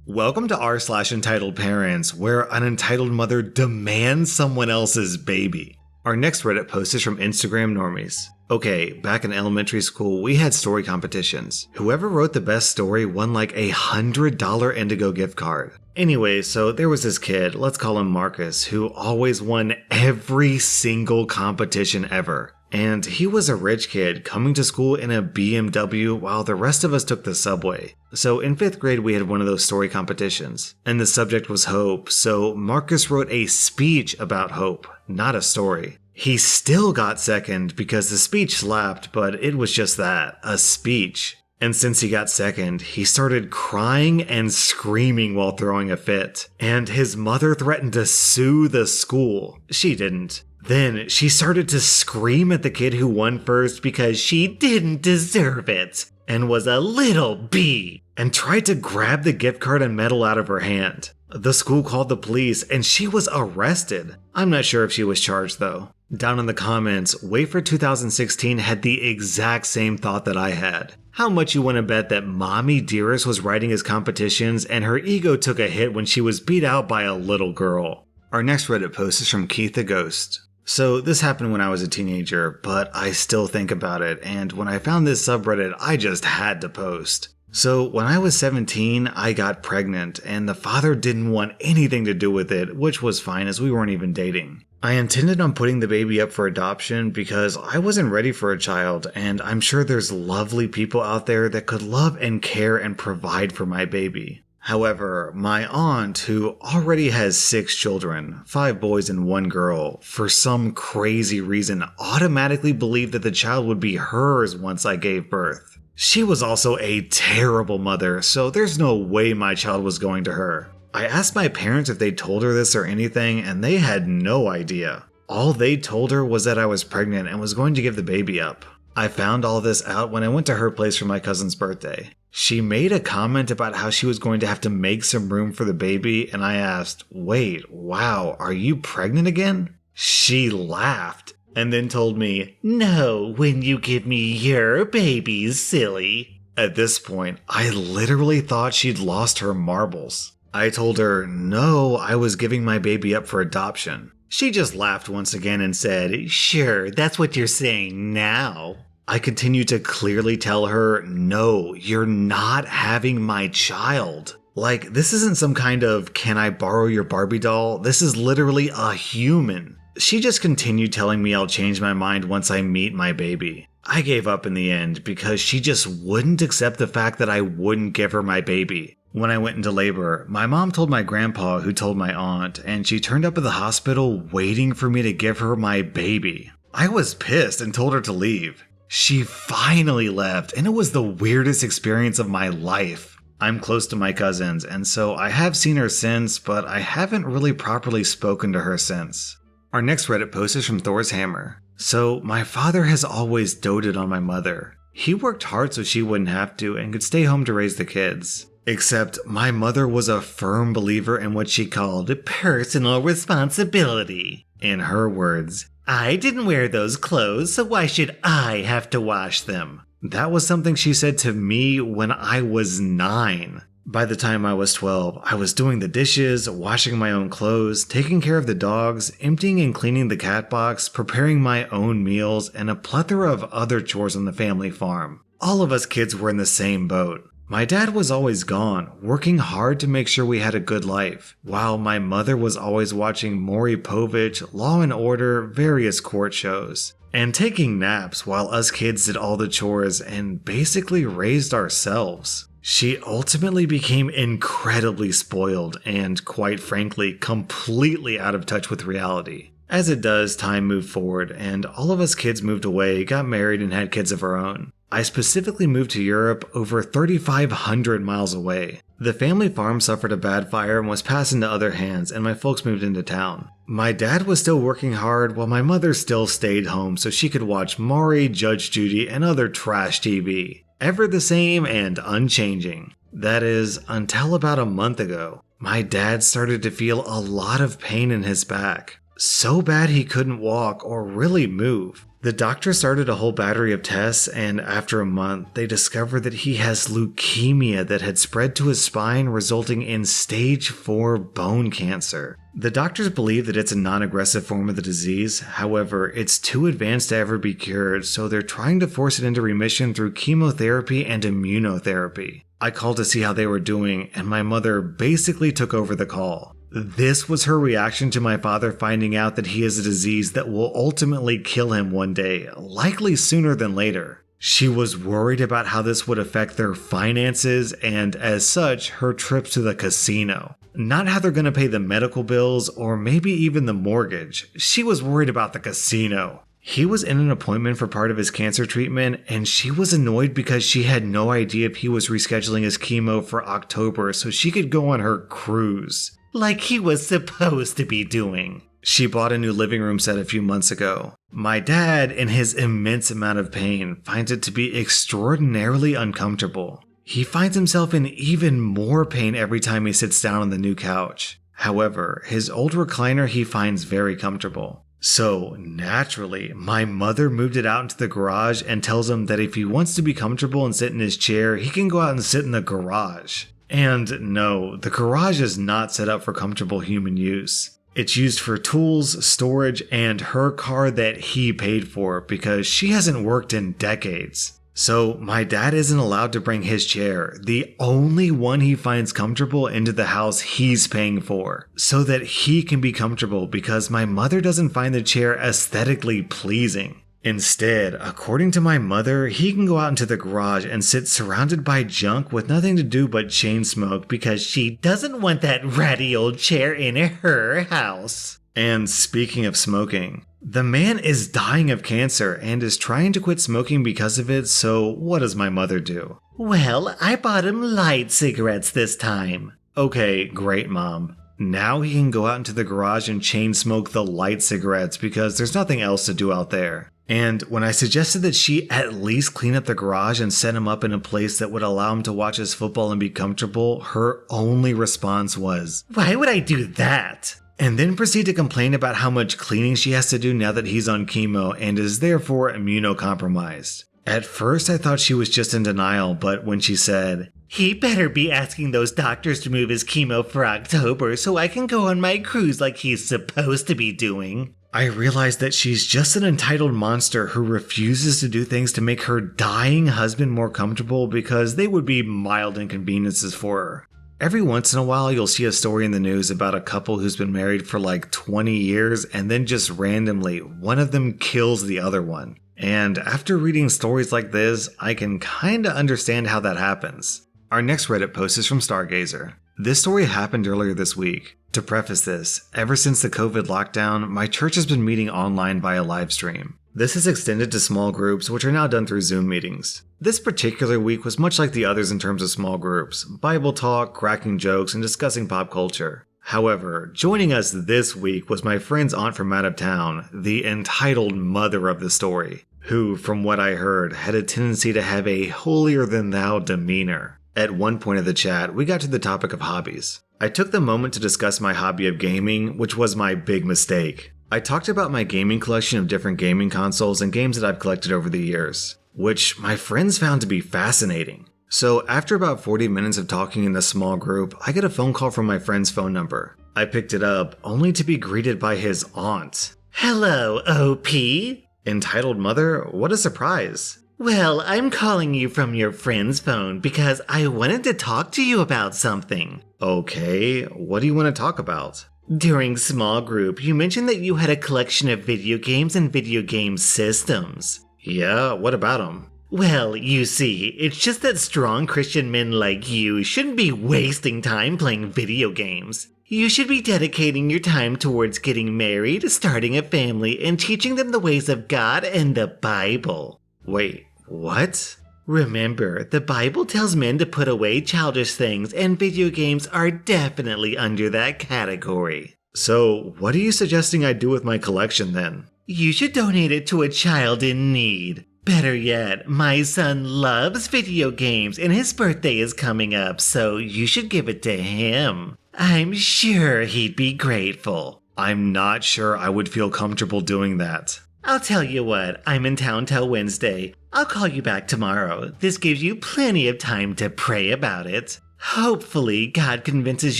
Welcome to r/Entitled Parents, where an entitled mother demands someone else's baby. Our next Reddit post is from Instagram Normies. Okay, back in elementary school, we had story competitions. Whoever wrote the best story won like a $100 Indigo gift card. Anyway, so there was this kid, let's call him Marcus, who always won every single competition ever. And he was a rich kid coming to school in a BMW while the rest of us took the subway. So in 5th grade we had one of those story competitions, and the subject was hope, so Marcus wrote a speech about hope, not a story. He still got second because the speech slapped, but it was just that, a speech. And since he got second, he started crying and screaming while throwing a fit, and his mother threatened to sue the school. She didn't. Then she started to scream at the kid who won first because she didn't deserve it and was a little B, and tried to grab the gift card and medal out of her hand. The school called the police and she was arrested. I'm not sure if she was charged though. Down in the comments, Wafer 2016 had the exact same thought that I had. How much you want to bet that Mommy Dearest was writing his competitions and her ego took a hit when she was beat out by a little girl? Our next Reddit post is from Keith the Ghost. So this happened when I was a teenager, but I still think about it, and when I found this subreddit, I just had to post. So when I was 17, I got pregnant, and the father didn't want anything to do with it, which was fine as we weren't even dating. I intended on putting the baby up for adoption because I wasn't ready for a child, and I'm sure there's lovely people out there that could love and care and provide for my baby. However, my aunt, who already has 6 children, 5 boys and 1 girl, for some crazy reason automatically believed that the child would be hers once I gave birth. She was also a terrible mother, so there's no way my child was going to her. I asked my parents if they told her this or anything, and they had no idea. All they told her was that I was pregnant and was going to give the baby up. I found all this out when I went to her place for my cousin's birthday. She made a comment about how she was going to have to make some room for the baby, and I asked, "Wait, wow, are you pregnant again?" She laughed, and then told me, "No, when you give me your baby, silly." At this point, I literally thought she'd lost her marbles. I told her, no, I was giving my baby up for adoption. She just laughed once again and said, "Sure, that's what you're saying now." I continued to clearly tell her, no, you're not having my child. Like, this isn't some kind of, can I borrow your Barbie doll? This is literally a human. She just continued telling me I'll change my mind once I meet my baby. I gave up in the end because she just wouldn't accept the fact that I wouldn't give her my baby. When I went into labor, my mom told my grandpa, who told my aunt, and she turned up at the hospital waiting for me to give her my baby. I was pissed and told her to leave. She finally left, and it was the weirdest experience of my life. I'm close to my cousins, and so I have seen her since, but I haven't really properly spoken to her since. Our next Reddit post is from Thor's Hammer. So, my father has always doted on my mother. He worked hard so she wouldn't have to and could stay home to raise the kids. Except my mother was a firm believer in what she called personal responsibility. In her words, "I didn't wear those clothes, so why should I have to wash them?" That was something she said to me when I was 9. By the time I was 12, I was doing the dishes, washing my own clothes, taking care of the dogs, emptying and cleaning the cat box, preparing my own meals, and a plethora of other chores on the family farm. All of us kids were in the same boat. My dad was always gone, working hard to make sure we had a good life, while my mother was always watching Maury Povich, Law and Order, various court shows, and taking naps while us kids did all the chores and basically raised ourselves. She ultimately became incredibly spoiled and, quite frankly, completely out of touch with reality. As it does, time moved forward, and all of us kids moved away, got married, and had kids of our own. I specifically moved to Europe over 3,500 miles away. The family farm suffered a bad fire and was passed into other hands, and my folks moved into town. My dad was still working hard while my mother still stayed home so she could watch Maury, Judge Judy, and other trash TV. Ever the same and unchanging. That is, until about a month ago. My dad started to feel a lot of pain in his back. So bad he couldn't walk or really move. The doctor started a whole battery of tests, and after a month, they discovered that he has leukemia that had spread to his spine, resulting in stage 4 bone cancer. The doctors believe that it's a non-aggressive form of the disease, however, it's too advanced to ever be cured, so they're trying to force it into remission through chemotherapy and immunotherapy. I called to see how they were doing, and my mother basically took over the call. This was her reaction to my father finding out that he has a disease that will ultimately kill him one day, likely sooner than later. She was worried about how this would affect their finances and, as such, her trips to the casino. Not how they're going to pay the medical bills or maybe even the mortgage. She was worried about the casino. He was in an appointment for part of his cancer treatment, and she was annoyed because she had no idea if he was rescheduling his chemo for October so she could go on her cruise. Like he was supposed to be doing. She bought a new living room set a few months ago. My dad, in his immense amount of pain, finds it to be extraordinarily uncomfortable. He finds himself in even more pain every time he sits down on the new couch. However, his old recliner he finds very comfortable. So, naturally, my mother moved it out into the garage and tells him that if he wants to be comfortable and sit in his chair, he can go out and sit in the garage. And no, the garage is not set up for comfortable human use. It's used for tools, storage, and her car that he paid for because she hasn't worked in decades. So my dad isn't allowed to bring his chair, the only one he finds comfortable, into the house he's paying for, so that he can be comfortable because my mother doesn't find the chair aesthetically pleasing. Instead, according to my mother, he can go out into the garage and sit surrounded by junk with nothing to do but chain smoke because she doesn't want that ratty old chair in her house. And speaking of smoking, the man is dying of cancer and is trying to quit smoking because of it, so what does my mother do? Well, I bought him light cigarettes this time. Okay, great, Mom. Now he can go out into the garage and chain smoke the light cigarettes because there's nothing else to do out there. And when I suggested that she at least clean up the garage and set him up in a place that would allow him to watch his football and be comfortable, her only response was, "Why would I do that?" And then proceed to complain about how much cleaning she has to do now that he's on chemo and is therefore immunocompromised. At first I thought she was just in denial, but when she said, "He better be asking those doctors to move his chemo for October so I can go on my cruise like he's supposed to be doing," I realized that she's just an entitled monster who refuses to do things to make her dying husband more comfortable because they would be mild inconveniences for her. Every once in a while, you'll see a story in the news about a couple who's been married for like 20 years and then just randomly, one of them kills the other one. And after reading stories like this, I can kinda understand how that happens. Our next Reddit post is from Stargazer. This story happened earlier this week. To preface this, ever since the COVID lockdown, my church has been meeting online via live stream. This has extended to small groups, which are now done through Zoom meetings. This particular week was much like the others in terms of small groups, Bible talk, cracking jokes, and discussing pop culture. However, joining us this week was my friend's aunt from out of town, the entitled mother of the story, who, from what I heard, had a tendency to have a holier-than-thou demeanor. At one point of the chat, we got to the topic of hobbies. I took the moment to discuss my hobby of gaming, which was my big mistake. I talked about my gaming collection of different gaming consoles and games that I've collected over the years, which my friends found to be fascinating. So after about 40 minutes of talking in a small group, I get a phone call from my friend's phone number. I picked it up, only to be greeted by his aunt. "Hello, OP?" Entitled mother, what a surprise. "Well, I'm calling you from your friend's phone because I wanted to talk to you about something." Okay, what do you want to talk about? "During small group, you mentioned that you had a collection of video games and video game systems." "Yeah, what about them?" "Well, you see, it's just that strong Christian men like you shouldn't be wasting time playing video games. You should be dedicating your time towards getting married, starting a family, and teaching them the ways of God and the Bible." Wait, what? Remember, the Bible tells men to put away childish things, and video games are definitely under that category. So, what are you suggesting I do with my collection then? "You should donate it to a child in need. Better yet, my son loves video games and his birthday is coming up, so you should give it to him. I'm sure he'd be grateful." I'm not sure I would feel comfortable doing that. I'll tell you what, I'm in town till Wednesday. I'll call you back tomorrow. This gives you plenty of time to pray about it. Hopefully, God convinces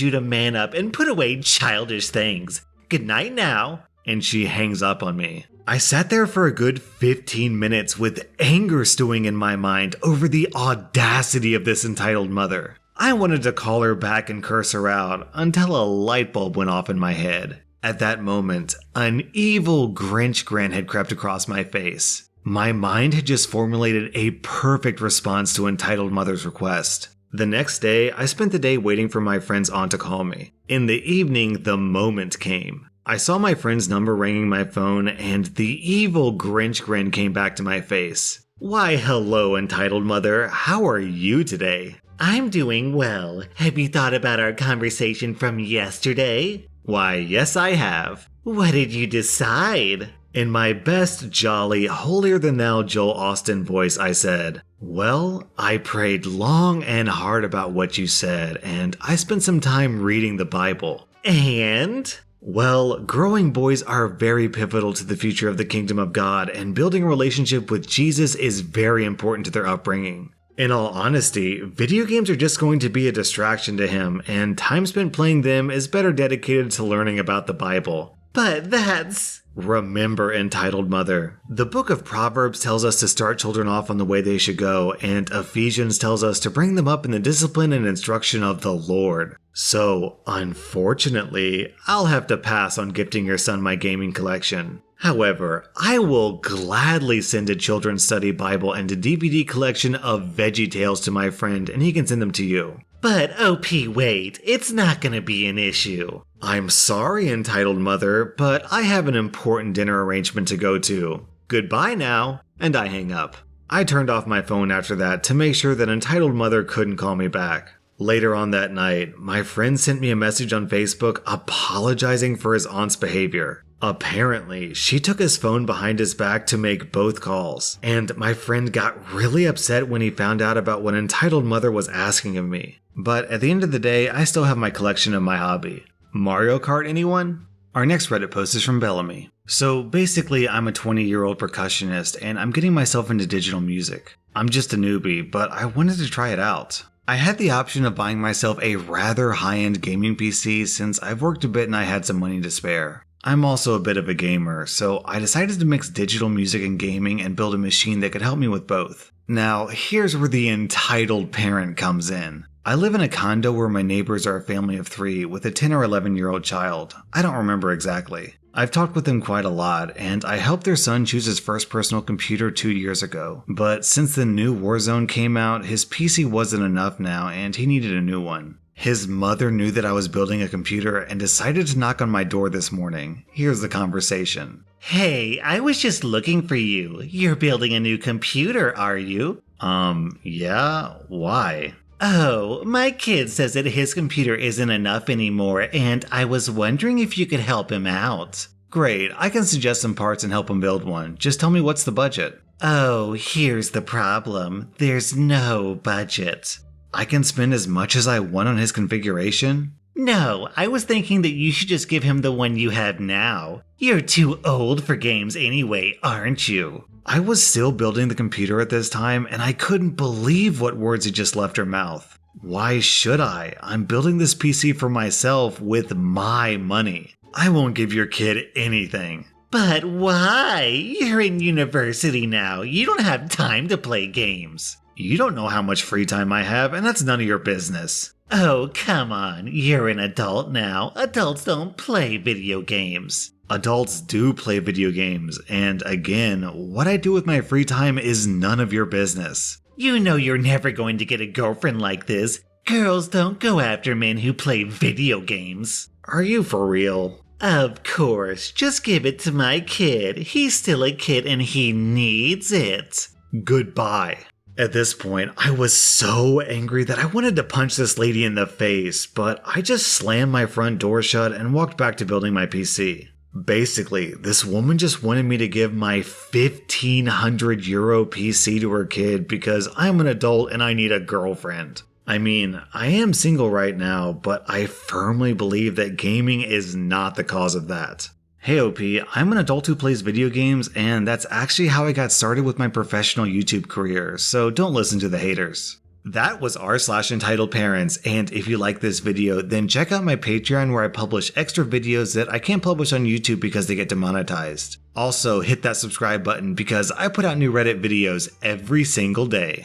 you to man up and put away childish things. Good night now. And she hangs up on me. I sat there for a good 15 minutes with anger stewing in my mind over the audacity of this entitled mother. I wanted to call her back and curse her out until a light bulb went off in my head. At that moment, an evil Grinch grin had crept across my face. My mind had just formulated a perfect response to entitled mother's request. The next day, I spent the day waiting for my friend's aunt to call me. In the evening, the moment came. I saw my friend's number ringing my phone, and the evil Grinch grin came back to my face. Why, hello, entitled mother. How are you today? I'm doing well. Have you thought about our conversation from yesterday? Why, yes, I have. What did you decide? In my best jolly, holier-than-thou Joel Austin voice, I said, well, I prayed long and hard about what you said, and I spent some time reading the Bible. And? Well, growing boys are very pivotal to the future of the kingdom of God, and building a relationship with Jesus is very important to their upbringing. In all honesty, video games are just going to be a distraction to him, and time spent playing them is better dedicated to learning about the Bible. But that's... Remember, entitled mother, the book of Proverbs tells us to start children off on the way they should go, and Ephesians tells us to bring them up in the discipline and instruction of the Lord. So, unfortunately, I'll have to pass on gifting your son my gaming collection. However, I will gladly send a children's study Bible and a DVD collection of VeggieTales to my friend, and he can send them to you. But OP, wait, it's not gonna be an issue. I'm sorry, entitled mother, but I have an important dinner arrangement to go to. Goodbye now, and I hang up. I turned off my phone after that to make sure that entitled mother couldn't call me back. Later on that night, my friend sent me a message on Facebook apologizing for his aunt's behavior. Apparently, she took his phone behind his back to make both calls, and my friend got really upset when he found out about what entitled mother was asking of me. But at the end of the day, I still have my collection of my hobby. Mario Kart, anyone? Our next Reddit post is from Bellamy. So basically, I'm a 20-year-old percussionist, and I'm getting myself into digital music. I'm just a newbie, but I wanted to try it out. I had the option of buying myself a rather high-end gaming PC since I've worked a bit and I had some money to spare. I'm also a bit of a gamer, so I decided to mix digital music and gaming and build a machine that could help me with both. Now, here's where the entitled parent comes in. I live in a condo where my neighbors are a family of 3 with a 10 or 11-year-old child. I don't remember exactly. I've talked with them quite a lot, and I helped their son choose his first personal computer 2 years ago. But since the new Warzone came out, his PC wasn't enough now, and he needed a new one. His mother knew that I was building a computer and decided to knock on my door this morning. Here's the conversation. Hey, I was just looking for you. You're building a new computer, are you? Yeah? Why? Oh, my kid says that his computer isn't enough anymore, and I was wondering if you could help him out. Great, I can suggest some parts and help him build one. Just tell me what's the budget. Oh, here's the problem. There's no budget. I can spend as much as I want on his configuration? No, I was thinking that you should just give him the one you have now. You're too old for games anyway, aren't you? I was still building the computer at this time, and I couldn't believe what words had just left her mouth. Why should I? I'm building this PC for myself with my money. I won't give your kid anything. But why? You're in university now. You don't have time to play games. You don't know how much free time I have, and that's none of your business. Oh, come on. You're an adult now. Adults don't play video games. Adults do play video games, and again, what I do with my free time is none of your business. You know you're never going to get a girlfriend like this. Girls don't go after men who play video games. Are you for real? Of course. Just give it to my kid. He's still a kid and he needs it. Goodbye. At this point, I was so angry that I wanted to punch this lady in the face, but I just slammed my front door shut and walked back to building my PC. Basically, this woman just wanted me to give my €1,500 PC to her kid because I'm an adult and I need a girlfriend. I mean, I am single right now, but I firmly believe that gaming is not the cause of that. Hey OP, I'm an adult who plays video games, and that's actually how I got started with my professional YouTube career, so don't listen to the haters. That was rSlash Entitledparents, and if you like this video, then check out my Patreon where I publish extra videos that I can't publish on YouTube because they get demonetized. Also, hit that subscribe button because I put out new Reddit videos every single day.